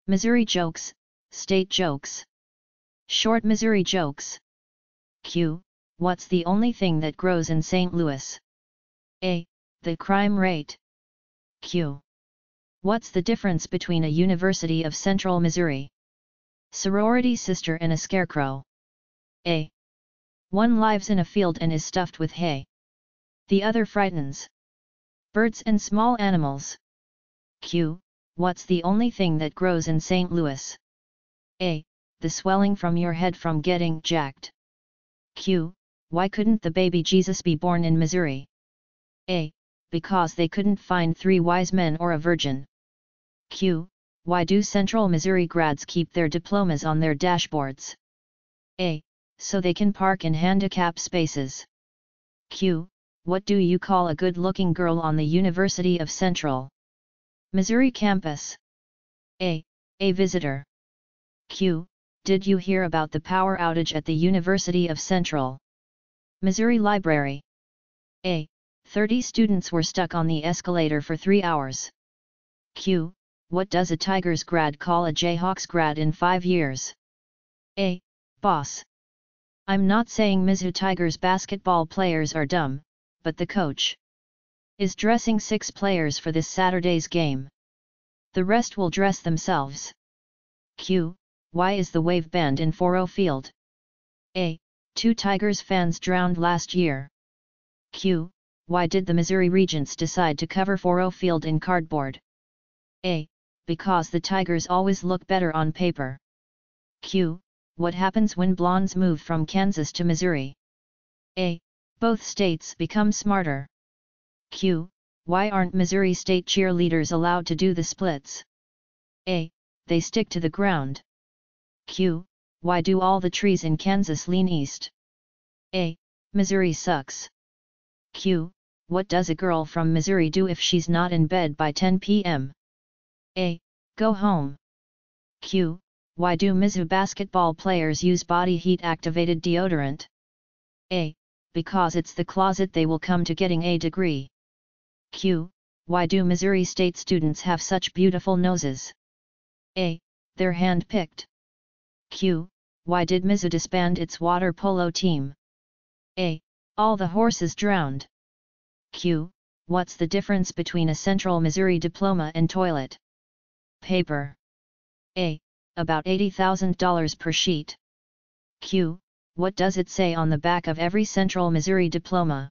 Missouri jokes, state jokes. Short Missouri jokes. Q. What's the only thing that grows in St. Louis? A. The crime rate. Q. What's the difference between a University of Central Missouri sorority sister and a scarecrow? A. One lives in a field and is stuffed with hay. The other frightens birds and small animals. Q. What's the only thing that grows in St. Louis? A. The swelling from your head from getting jacked. Q. Why couldn't the baby Jesus be born in Missouri? A. Because they couldn't find 3 wise men or a virgin. Q. Why do Central Missouri grads keep their diplomas on their dashboards? A. So they can park in handicap spaces. Q. What do you call a good-looking girl on the University of Central Missouri campus? A. A visitor. Q. Did you hear about the power outage at the University of Central Missouri Library? A. 30 students were stuck on the escalator for 3 hours. Q. What does a Tigers grad call a Jayhawks grad in 5 years? A. Boss. I'm not saying Mizzou Tigers basketball players are dumb, but the coach is dressing 6 players for this Saturday's game. The rest will dress themselves. Q. Why is the wave banned in Foro Field? A. 2 Tigers fans drowned last year. Q. Why did the Missouri Regents decide to cover Foro Field in cardboard? A. Because the Tigers always look better on paper. Q. What happens when blondes move from Kansas to Missouri? A. Both states become smarter. Q. Why aren't Missouri State cheerleaders allowed to do the splits? A. They stick to the ground. Q. Why do all the trees in Kansas lean east? A. Missouri sucks. Q. What does a girl from Missouri do if she's not in bed by 10 p.m.? A. Go home. Q. Why do Mizzou basketball players use body heat activated deodorant? A. Because it's the closet they will come to getting a degree. Q. Why do Missouri State students have such beautiful noses? A. They're hand-picked. Q. Why did Mizzou disband its water polo team? A. All the horses drowned. Q. What's the difference between a Central Missouri diploma and toilet paper? A. About $80,000 per sheet. Q. What does it say on the back of every Central Missouri diploma?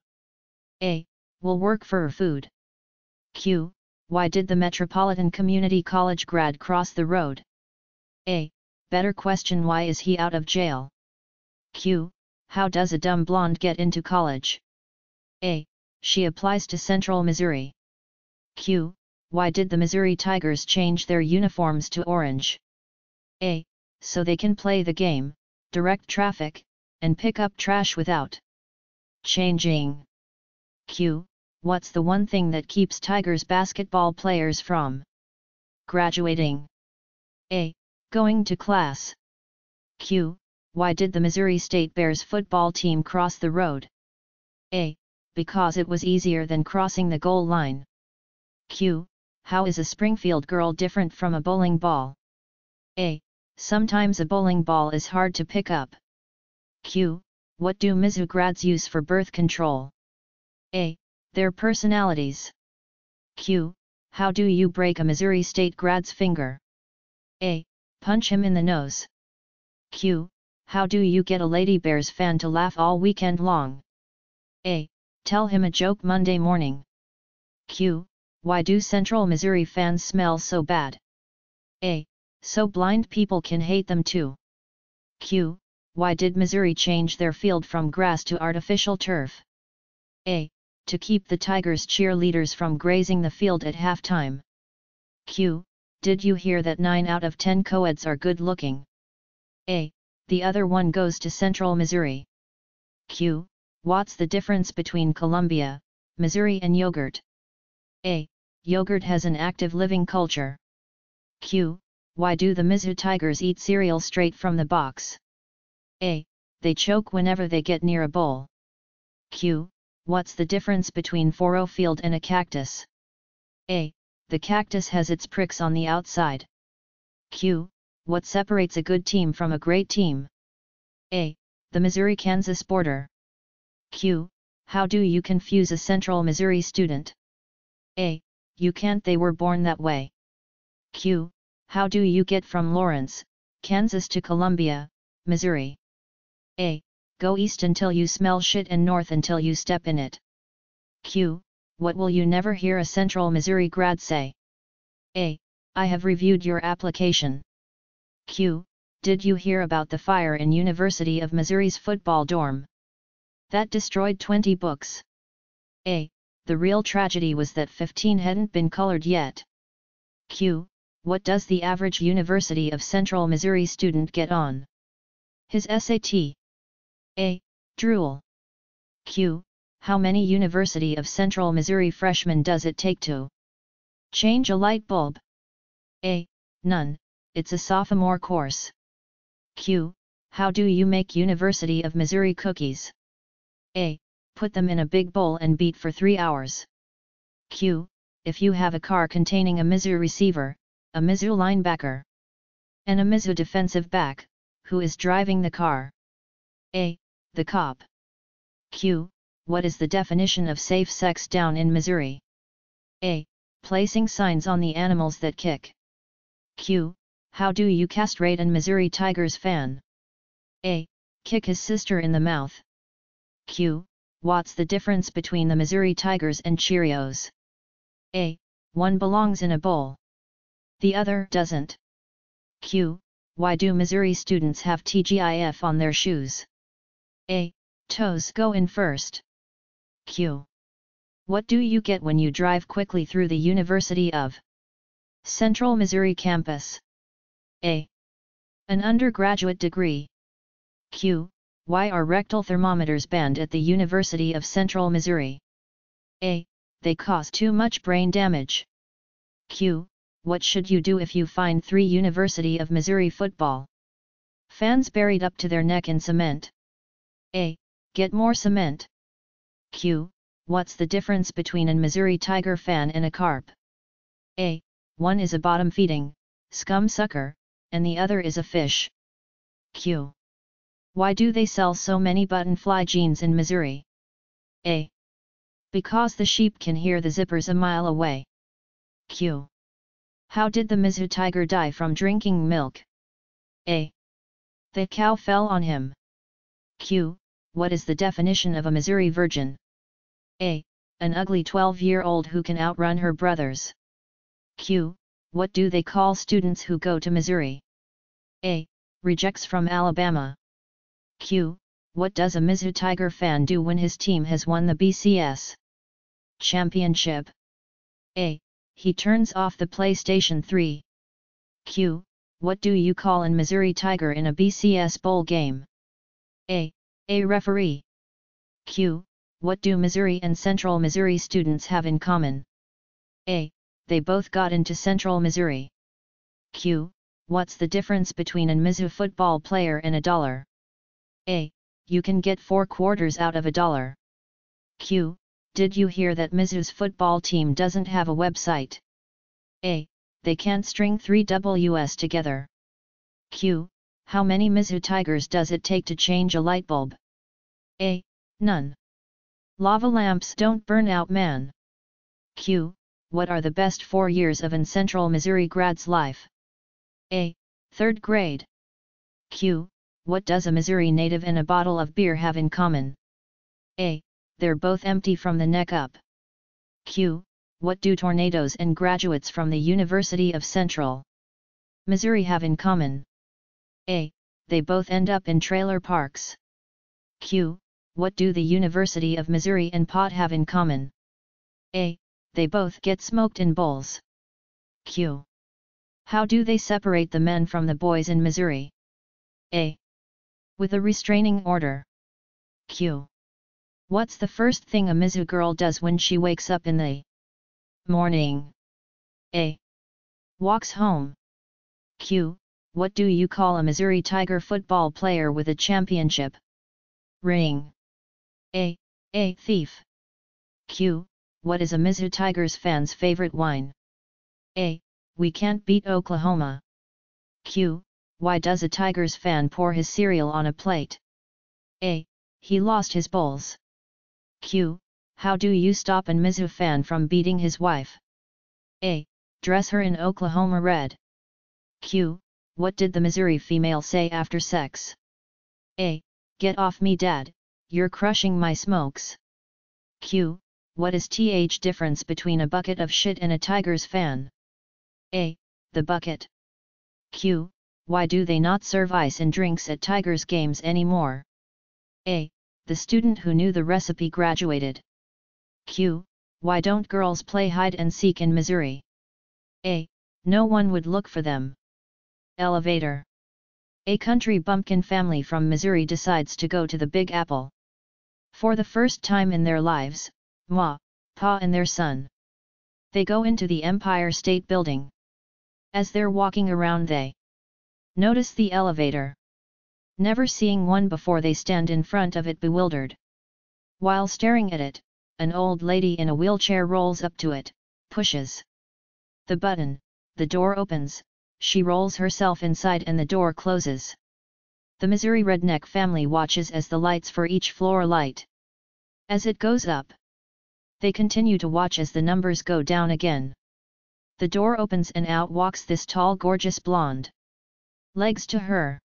A. Will work for food. Q. Why did the Metropolitan Community College grad cross the road? A. Better question, why is he out of jail? Q. How does a dumb blonde get into college? A. She applies to Central Missouri. Q. Why did the Missouri Tigers change their uniforms to orange? A. So they can play the game, direct traffic, and pick up trash without changing. Q. What's the one thing that keeps Tigers basketball players from graduating? A. Going to class. Q. Why did the Missouri State Bears football team cross the road? A. Because it was easier than crossing the goal line. Q. How is a Springfield girl different from a bowling ball? A. Sometimes a bowling ball is hard to pick up. Q. What do Mizzou grads use for birth control? A. Their personalities. Q. How do you break a Missouri State grad's finger? A. Punch him in the nose. Q. How do you get a Lady Bears fan to laugh all weekend long? A. Tell him a joke Monday morning. Q. Why do Central Missouri fans smell so bad? A. So blind people can hate them too. Q. Why did Missouri change their field from grass to artificial turf? A. To keep the Tigers cheerleaders from grazing the field at halftime. Q. Did you hear that 9 out of 10 co-eds are good looking? A. The other one goes to Central Missouri. Q. What's the difference between Columbia, Missouri and yogurt? A. Yogurt has an active living culture. Q. Why do the Mizzou Tigers eat cereal straight from the box? A. They choke whenever they get near a bowl. Q. What's the difference between Foro Field and a cactus? A. The cactus has its pricks on the outside. Q. What separates a good team from a great team? A. The Missouri-Kansas border. Q. How do you confuse a Central Missouri student? A. You can't, they were born that way. Q. How do you get from Lawrence, Kansas to Columbia, Missouri? A. Go east until you smell shit and north until you step in it. Q. What will you never hear a Central Missouri grad say? A. I have reviewed your application. Q. Did you hear about the fire in University of Missouri's football dorm? That destroyed 20 books. A. The real tragedy was that 15 hadn't been colored yet. Q. What does the average University of Central Missouri student get on his SAT? A. Drool. Q. How many University of Central Missouri freshmen does it take to change a light bulb? A. None, it's a sophomore course. Q. How do you make University of Missouri cookies? A. Put them in a big bowl and beat for 3 hours. Q. If you have a car containing a Mizzou receiver, a Mizzou linebacker, and a Mizzou defensive back, who is driving the car? A. The cop. Q. What is the definition of safe sex down in Missouri? A. Placing signs on the animals that kick. Q. How do you castrate an Missouri Tigers fan? A. Kick his sister in the mouth. Q. What's the difference between the Missouri Tigers and Cheerios? A. One belongs in a bowl. The other doesn't. Q. Why do Missouri students have TGIF on their shoes? A. Toes go in first. Q. What do you get when you drive quickly through the University of Central Missouri campus? A. An undergraduate degree. Q. Why are rectal thermometers banned at the University of Central Missouri? A. They cause too much brain damage. Q. What should you do if you find 3 University of Missouri football fans buried up to their neck in cement? A. Get more cement. Q. What's the difference between an Missouri Tiger fan and a carp? A. One is a bottom-feeding, scum sucker, and the other is a fish. Q. Why do they sell so many button-fly jeans in Missouri? A. Because the sheep can hear the zippers a mile away. Q. How did the Mizzou Tiger die from drinking milk? A. The cow fell on him. Q. What is the definition of a Missouri virgin? A. An ugly 12-year-old who can outrun her brothers. Q. What do they call students who go to Missouri? A. Rejects from Alabama. Q. What does a Mizzou Tiger fan do when his team has won the BCS championship? A. He turns off the PlayStation 3. Q. What do you call an Missouri Tiger in a BCS bowl game? A. A referee. Q. What do Missouri and Central Missouri students have in common? A. They both got into Central Missouri. Q. What's the difference between an Mizzou football player and a dollar? A. You can get 4 quarters out of a dollar. Q. Did you hear that Mizzou's football team doesn't have a website? A. They can't string 3 Ws together. Q. How many Mizzou Tigers does it take to change a light bulb? A. None. Lava lamps don't burn out, man. Q. What are the best 4 years of an Central Missouri grad's life? A. 3rd grade. Q. What does a Missouri native and a bottle of beer have in common? A. They're both empty from the neck up. Q. What do tornadoes and graduates from the University of Central Missouri have in common? A. They both end up in trailer parks. Q. What do the University of Missouri and pot have in common? A. They both get smoked in bowls. Q. How do they separate the men from the boys in Missouri? A. With a restraining order. Q. What's the first thing a Mizzou girl does when she wakes up in the morning? A. Walks home. Q. What do you call a Missouri Tiger football player with a championship ring? A. A thief. Q. What is a Mizzou Tigers fan's favorite wine? A. We can't beat Oklahoma. Q. Why does a Tigers fan pour his cereal on a plate? A. He lost his bowls. Q. How do you stop an Mizzou fan from beating his wife? A. Dress her in Oklahoma red. Q. What did the Missouri female say after sex? A. Get off me, dad, you're crushing my smokes. Q. What is th difference between a bucket of shit and a Tigers fan? A. The bucket. Q. Why do they not serve ice and drinks at Tigers games anymore? A. The student who knew the recipe graduated. Q. Why don't girls play hide and seek in Missouri? A. No one would look for them. Elevator. A country bumpkin family from Missouri decides to go to the Big Apple. For the first time in their lives, Ma, Pa and their son. They go into the Empire State Building. As they're walking around they notice the elevator. Never seeing one before, they stand in front of it bewildered. While staring at it, an old lady in a wheelchair rolls up to it, pushes the button, the door opens, she rolls herself inside and the door closes. The Missouri redneck family watches as the lights for each floor light. As it goes up, they continue to watch as the numbers go down again. The door opens and out walks this tall, gorgeous blonde. Legs to her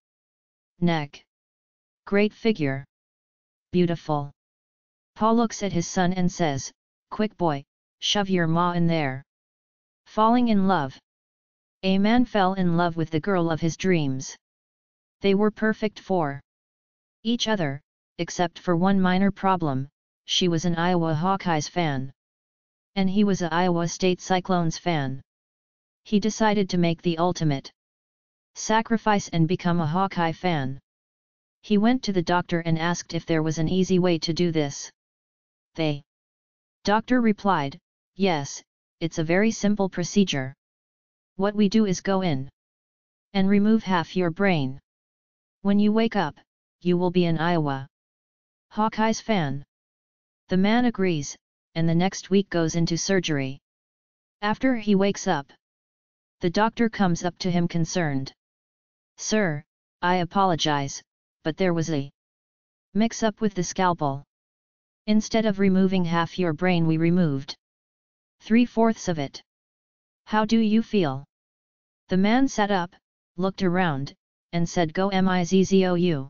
neck. Great figure. Beautiful. Pa looks at his son and says, "Quick boy, shove your ma in there." Falling in love. A man fell in love with the girl of his dreams. They were perfect for each other, except for one minor problem: she was an Iowa Hawkeyes fan. And he was a Iowa State Cyclones fan. He decided to make the ultimate sacrifice and become a Hawkeye fan. He went to the doctor and asked if there was an easy way to do this. The doctor replied, "Yes, it's a very simple procedure. What we do is go in and remove half your brain. When you wake up, you will be an Iowa Hawkeyes fan." The man agrees, and the next week goes into surgery. After he wakes up, the doctor comes up to him concerned. "Sir, I apologize, but there was a mix-up with the scalpel. Instead of removing half your brain, we removed 3/4 of it. How do you feel?" The man sat up, looked around, and said, "Go Mizzou.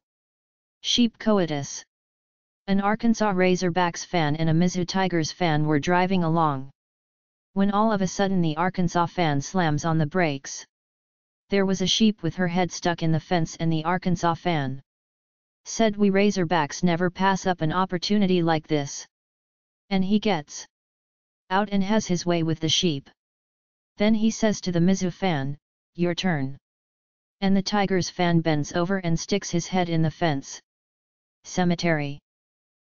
Sheep coitus." An Arkansas Razorbacks fan and a Mizzou Tigers fan were driving along, when all of a sudden the Arkansas fan slams on the brakes. There was a sheep with her head stuck in the fence, and the Arkansas fan said, "We Razorbacks never pass up an opportunity like this." And he gets out and has his way with the sheep. Then he says to the Mizzou fan, "Your turn." And the Tigers fan bends over and sticks his head in the fence. Cemetery.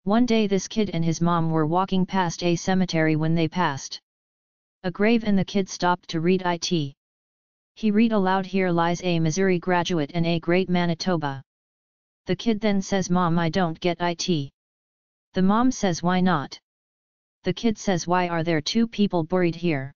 One day this kid and his mom were walking past a cemetery when they passed a grave, and the kid stopped to read it. He read aloud, "Here lies a Missouri graduate and a great Manitoba." The kid then says, "Mom, I don't get it." The mom says, "Why not?" The kid says, "Why are there two people buried here?"